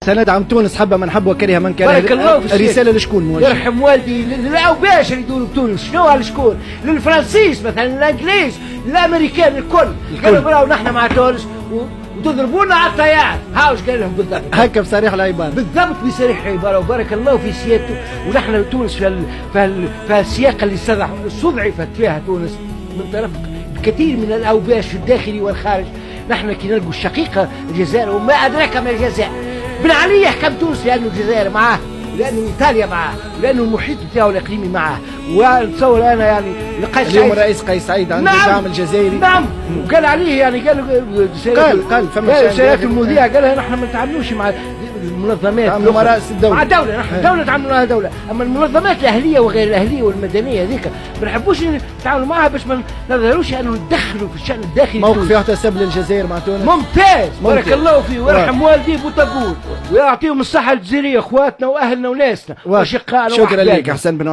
سندعم تونس حبه من حب وكره من كره. بارك الله في رساله لشكون موجه؟ يرحم والدي للاوباش اللي يدوروا بتونس. شنو هالشكون؟ للفرنسيس مثلا، للانجليز، للامريكان، الكل قالوا براو نحن مع تونس وتضربونا على الطيار. هاوش قال لهم بالضبط هكا بصريح العباره. بالضبط بصريح العباره. وبارك الله في سيادته. ونحن تونس في السياق اللي استضعفت فيها تونس من طرف كثير من الاوباش في الداخل والخارج. نحن كي نلقوا الشقيقه الجزائر، وما ادراك ما الجزائر، بن علي يحكم تونس لانه الجزائر معاه، لانه ايطاليا معاه، لانه المحيط بتاعه الاقليمي معاه. ونتصور انا يعني قيس اليوم الرئيس قيس سعيد عنده دعم الجزائري. نعم. وقال عليه يعني قال فما سيادة المذيع قال نحن ما نتعاملوش مع المنظمات مع رئيس الدولة، مع دولة. نحن دولة نتعاملوا معها دولة. اما المنظمات الاهلية وغير الاهلية والمدنية هذيك ما نحبوش نتعاملوا معها باش ما نظهروش انه ندخلوا في الشأن الداخلي. موقف يحتسب للجزائر مع تونس ممتاز. بارك الله فيه ويرحم والدي بوطابور ويعطيهم الصحة الجزائرية اخواتنا واهلنا وناسنا واشقائنا. شكرا لك حسن بن